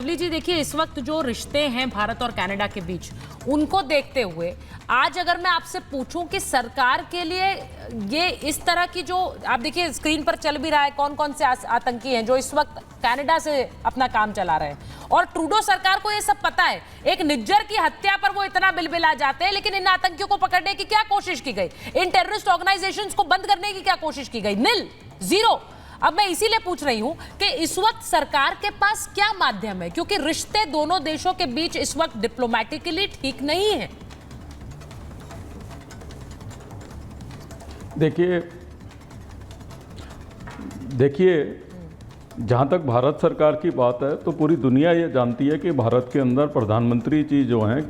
Lovely जी, देखिए इस वक्त जो रिश्ते हैं भारत और कनाडा के बीच, उनको देखते हुए आज अगर मैं आपसे पूछूं कि सरकार के लिए ये इस तरह की जो आप देखिए स्क्रीन पर चल भी रहा है, कौन कौन से आतंकी हैं जो इस वक्त कनाडा से अपना काम चला रहे हैं, और ट्रूडो सरकार को ये सब पता है। एक निज्जर की हत्या पर वो इतना बिलबिला जाते हैं, लेकिन इन आतंकियों को पकड़ने की क्या कोशिश की गई, इन टेररिस्ट ऑर्गेनाइजेशंस को बंद करने की क्या कोशिश की गई? नील, जीरो। अब मैं इसीलिए पूछ रही हूं कि इस वक्त सरकार के पास क्या माध्यम है, क्योंकि रिश्ते दोनों देशों के बीच इस वक्त डिप्लोमेटिकली ठीक नहीं है। देखिए जहां तक भारत सरकार की बात है तो पूरी दुनिया ये जानती है कि भारत के अंदर प्रधानमंत्री जी जो हैं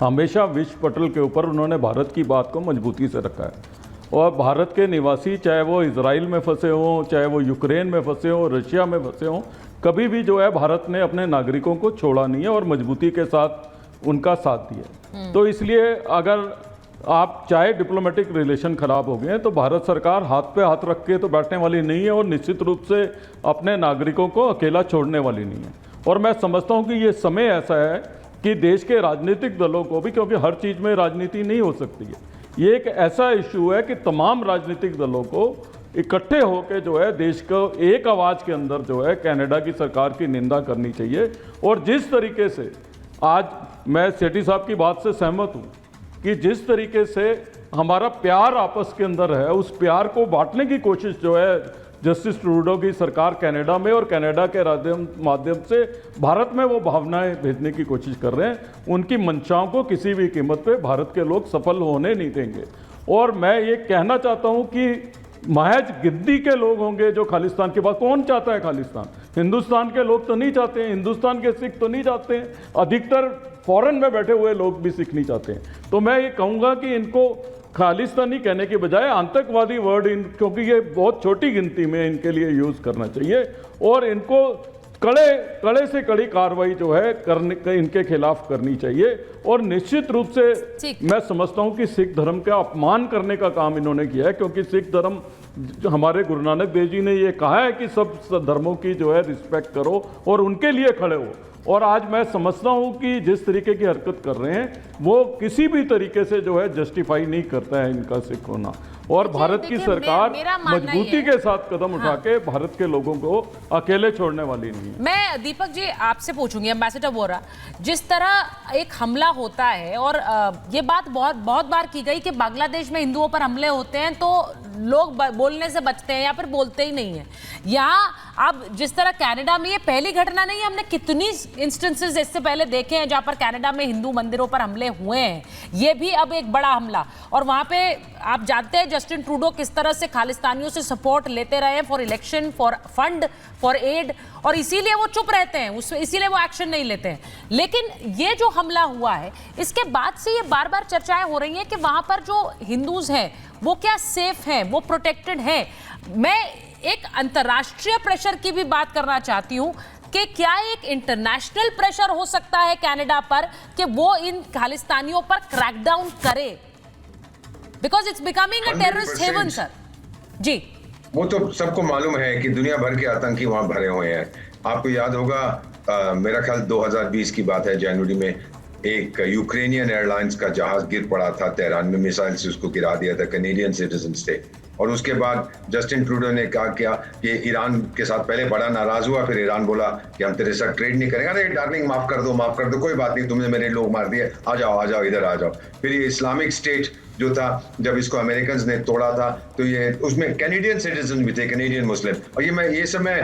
हमेशा विश्व पटल के ऊपर उन्होंने भारत की बात को मजबूती से रखा है। और भारत के निवासी, चाहे वो इजराइल में फंसे हों, चाहे वो यूक्रेन में फंसे हों, रशिया में फंसे हों, कभी भी जो है भारत ने अपने नागरिकों को छोड़ा नहीं है और मजबूती के साथ उनका साथ दिया। तो इसलिए अगर आप चाहे डिप्लोमेटिक रिलेशन खराब हो गए तो भारत सरकार हाथ पे हाथ रख के तो बैठने वाली नहीं है और निश्चित रूप से अपने नागरिकों को अकेला छोड़ने वाली नहीं है। और मैं समझता हूँ कि ये समय ऐसा है कि देश के राजनीतिक दलों को भी, क्योंकि हर चीज़ में राजनीति नहीं हो सकती है, ये एक ऐसा इशू है कि तमाम राजनीतिक दलों को इकट्ठे होकर जो है देश को एक आवाज़ के अंदर जो है कनाडा की सरकार की निंदा करनी चाहिए। और जिस तरीके से आज मैं सेठी साहब की बात से सहमत हूँ कि जिस तरीके से हमारा प्यार आपस के अंदर है, उस प्यार को बांटने की कोशिश जो है जस्टिस ट्रूडो की सरकार कनाडा में और कनाडा के माध्यम से भारत में वो भावनाएं भेजने की कोशिश कर रहे हैं। उनकी मंशाओं को किसी भी कीमत पे भारत के लोग सफल होने नहीं देंगे। और मैं ये कहना चाहता हूँ कि महज गिद्दी के लोग होंगे जो खालिस्तान की बात, कौन चाहता है खालिस्तान? हिंदुस्तान के लोग तो नहीं चाहते हैं, हिंदुस्तान के सिख तो नहीं चाहते हैं, अधिकतर फॉरेन में बैठे हुए लोग भी सिख नहीं चाहते हैं। तो मैं ये कहूँगा कि इनको खालिस्तानी कहने के बजाय आतंकवादी वर्ड क्योंकि ये बहुत छोटी गिनती में इनके लिए यूज़ करना चाहिए और इनको कड़े से कड़ी कार्रवाई जो है करने इनके खिलाफ करनी चाहिए। और निश्चित रूप से मैं समझता हूं कि सिख धर्म का अपमान करने का काम इन्होंने किया है, क्योंकि सिख धर्म हमारे गुरु नानक देव जी ने ये कहा है कि सब धर्मों की जो है रिस्पेक्ट करो और उनके लिए खड़े हो। और आज मैं समझता हूं कि जिस तरीके की हरकत कर रहे हैं वो किसी भी तरीके से जो है जस्टिफाई नहीं करता है इनका सिख होना। और भारत की सरकार मजबूती के साथ कदम उठा के भारत के लोगों को अकेले छोड़ने वाली नहीं है। मैं दीपक जी आपसे पूछूंगी, एम्बेसडर वोरा, जिस तरह एक हमला होता है और ये बात बहुत बार की गई कि बांग्लादेश में हिंदुओं पर हमले होते हैं तो लोग बोलने से बचते हैं या फिर बोलते ही नहीं है। यहाँ अब जिस तरह कनाडा में, ये पहली घटना नहीं है, हमने कितनी इंस्टेंसेस इससे पहले देखे हैं जहां पर कनाडा में हिंदू मंदिरों पर हमले हुए हैं। ये भी अब एक बड़ा हमला, और वहां पे आप जानते हैं जस्टिन ट्रूडो किस तरह से खालिस्तानियों से सपोर्ट लेते रहे हैं for election, for fund, for aid, और इसीलिए वो चुप रहते हैं, इसीलिए वो एक्शन नहीं लेते हैं। लेकिन ये जो हमला हुआ है इसके बाद से ये बार बार चर्चाएं हो रही हैं कि वहां पर जो हिंदूज हैं वो क्या सेफ हैं, वो प्रोटेक्टेड हैं। मैं एक अंतर्राष्ट्रीय प्रेशर की भी बात करना चाहती हूं कि क्या एक इंटरनेशनल प्रेशर हो सकता है कनाडा पर कि वो इन खालिस्तानियों पर क्रैकडाउन करे, because it's becoming a terrorist haven. Sir जी, वो तो सबको मालूम है कि दुनिया भर के आतंकी वहां भरे हुए हैं। आपको याद होगा मेरा ख्याल 2020 की बात है, जनवरी में एक यूक्रेनियन एयरलाइंस का जहाज गिर पड़ा था तेहरान में, मिसाइल से उसको गिरा दिया था, कैनेडियन सिटीजन थे। और उसके बाद जस्टिन ट्रूडो ने कहा क्या कि ईरान के साथ पहले बड़ा नाराज हुआ, फिर ईरान बोला कि हम तेरे साथ ट्रेड नहीं करेंगे। अरे डार्लिंग माफ कर दो, कोई बात नहीं, तुमने मेरे लोग मार दिए, आ जाओ इधर आ जाओ। फिर ये इस्लामिक स्टेट जो था, जब इसको अमेरिकन ने तोड़ा था तो ये उसमें कैनेडियन सिटीजन भी थे, कैनेडियन मुस्लिम। और ये सब मैं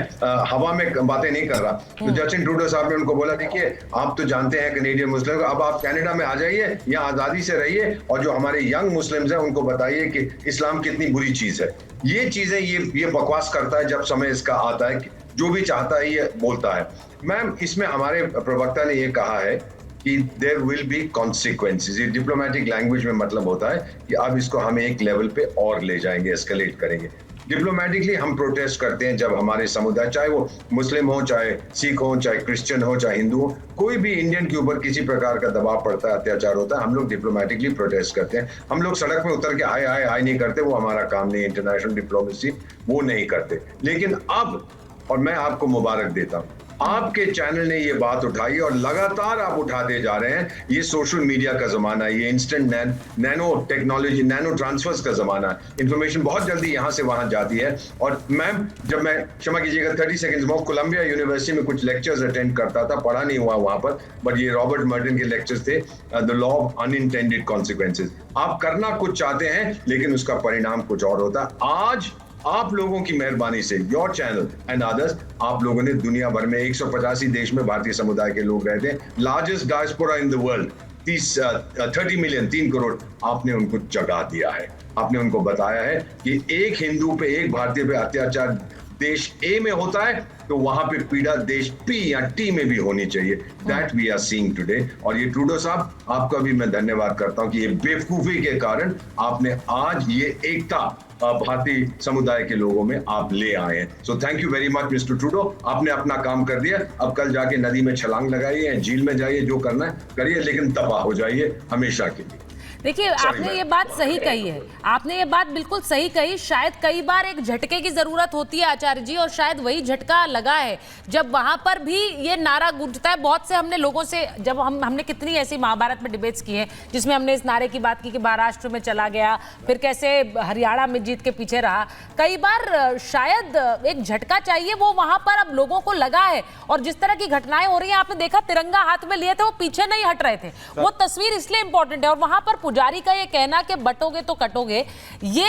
हवा में बातें नहीं कर रहा। तो जस्टिन ट्रूडो साहब ने उनको बोला देखिए आप तो जानते हैं कैनेडियन मुस्लिम, अब आप कनाडा में आ जाइए, यहाँ आजादी से रहिए और जो हमारे यंग मुस्लिम्स हैं उनको बताइए कि इस्लाम कितनी बुरी चीज है। ये चीजें ये बकवास करता है जब समय इसका आता है, जो भी चाहता है ये बोलता है। मैम, इसमें हमारे प्रवक्ता ने ये कहा है कि देयर विल बी कॉन्सिक्वेंसेस। ये डिप्लोमेटिक लैंग्वेज में मतलब होता है कि अब इसको हम एक लेवल पे और ले जाएंगे, एस्केलेट करेंगे। डिप्लोमेटिकली हम प्रोटेस्ट करते हैं जब हमारे समुदाय, चाहे वो मुस्लिम हो, चाहे सिख हो, चाहे क्रिश्चियन हो, चाहे हिंदू हो, कोई भी इंडियन के ऊपर किसी प्रकार का दबाव पड़ता है, अत्याचार होता है, हम लोग डिप्लोमेटिकली प्रोटेस्ट करते हैं। हम लोग सड़क में उतर के हाय नहीं करते, वो हमारा काम नहीं है। इंटरनेशनल डिप्लोमेसी वो नहीं करते। लेकिन अब, और मैं आपको मुबारक देता हूँ आपके चैनल ने ये बात उठाई और लगातार आप उठाते जा रहे हैं। ये सोशल मीडिया का जमाना है, ये instant nano technology, nano transfers का जमाना है। इंफॉर्मेशन बहुत जल्दी यहां से वहां जाती है। और मैम, जब मैं क्षमा कीजिएगा 30 सेकंड्स में कोलंबिया यूनिवर्सिटी में कुछ लेक्चर्स अटेंड करता था, पढ़ा नहीं हुआ वहां पर, बट ये रॉबर्ट मर्टन के लेक्चर्स थे, the law of unintended consequences. आप करना कुछ चाहते हैं लेकिन उसका परिणाम कुछ और होता है। आज आप लोगों की मेहरबानी से, योर चैनल एंड अदर्स, आप लोगों ने दुनिया भर में 185 देश में भारतीय समुदाय के लोग रहते हैं, largest diaspora in the world, 30 million, 3 crore, आपने उनको जगा दिया है। आपने उनको बताया है कि एक हिंदू पे, एक भारतीय पे अत्याचार देश ए में होता है तो वहां पे पीड़ा देश पी या टी में भी होनी चाहिए। That we are seeing today. और ये ट्रूडो साहब, आपका भी मैं धन्यवाद करता हूं कि ये बेवकूफी के कारण आपने आज ये एकता भारतीय समुदाय के लोगों में आप ले आए हैं। So thank you very much mister Trudeau, आपने अपना काम कर दिया। अब कल जाके नदी में छलांग लगाइए, झील में जाइए, जो करना है करिए, लेकिन तबाह हो जाइए हमेशा के लिए। देखिए, आपने ये बात सही कही है, आपने ये बात बिल्कुल सही कही। शायद कई बार एक झटके की जरूरत होती है आचार्य जी, और शायद वही झटका लगा है जब वहां पर भी ये नारा गूंजता है। बहुत से हमने लोगों से, जब हमने कितनी ऐसी महाभारत में डिबेट्स की हैं जिसमें हमने इस नारे की बात की कि महाराष्ट्र में चला गया, फिर कैसे हरियाणा में जीत के पीछे रहा। कई बार शायद एक झटका चाहिए, वो वहां पर अब लोगों को लगा है। और जिस तरह की घटनाएं हो रही हैं, आपने देखा तिरंगा हाथ में लिए थे, वो पीछे नहीं हट रहे थे। वो तस्वीर इसलिए इंपॉर्टेंट है। और वहां पर पुजारी का ये कहना कि बटोगे तो कटोगे, ये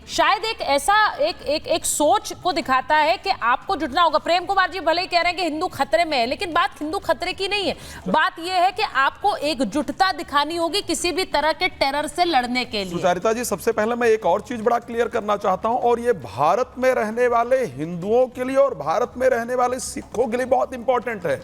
शायद एक ऐसा एक सोच को दिखाता है कि आपको जुटना होगा। प्रेम कुमार जी भले ही कह रहे हैं कि हिंदू खतरे में है, लेकिन बात हिंदू खतरे की नहीं है। बात यह है कि आपको एकजुटता दिखानी होगी किसी भी तरह के टेरर से लड़ने के लिए। सुचारिता जी, सबसे पहले मैं एक और चीज बड़ा क्लियर करना चाहता हूं, और ये भारत में रहने वाले हिंदुओं के लिए और भारत में रहने वाले सिखों के लिए बहुत इंपॉर्टेंट है।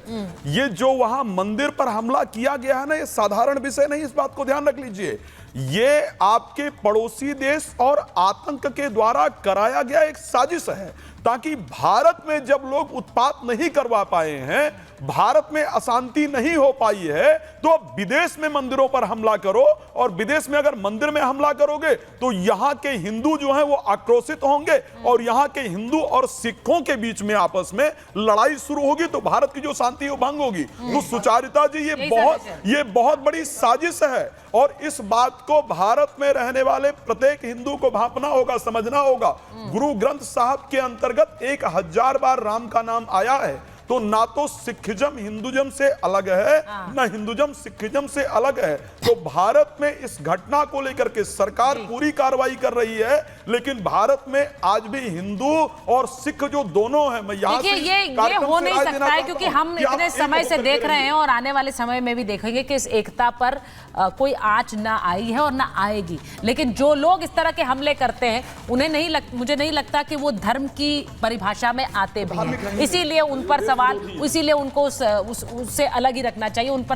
ये जो वहां मंदिर पर हमला किया गया है ना, ये साधारण विषय नहीं, इस बात को ध्यान रख लीजिए। ये आपके पड़ोसी देश और आतंक के द्वारा कराया गया एक साजिश है, ताकि भारत में जब लोग उत्पात नहीं करवा पाए हैं, भारत में अशांति नहीं हो पाई है, तो अब विदेश में मंदिरों पर हमला करो। और विदेश में अगर मंदिर में हमला करोगे तो यहां के हिंदू जो हैं वो आक्रोशित होंगे, और यहां के हिंदू और सिखों के बीच में आपस में लड़ाई शुरू होगी, तो भारत की जो शांति है वो भंग होगी। तो सुचारिता जी, ये बहुत बड़ी साजिश है, और इस बात को भारत में रहने वाले प्रत्येक हिंदू को भांपना होगा, समझना होगा। गुरु ग्रंथ साहब के अंतर्गत 1000 बार राम का नाम आया है, तो ना तो सिखिज्म हिंदुज्म से अलग है, ना हिंदुज्म सिखिज्म से अलग है। तो भारत में इस घटना को लेकर के सरकार पूरी कार्रवाई कर रही है, लेकिन भारत में आज भी हिंदू और सिख जो दोनों हैं, मैं यहाँ से ये हो नहीं सकता है, क्योंकि हम इतने समय से देख रहे हैं और आने वाले समय में भी देखेंगे कि इस एकता पर कोई आंच ना आई है और ना आएगी। लेकिन जो लोग इस तरह के हमले करते हैं, उन्हें मुझे नहीं लगता कि वो धर्म की परिभाषा में आते भी हैं। इसीलिए उन पर सवाल, इसीलिए उनको उससे अलग ही रखना चाहिए। उन पर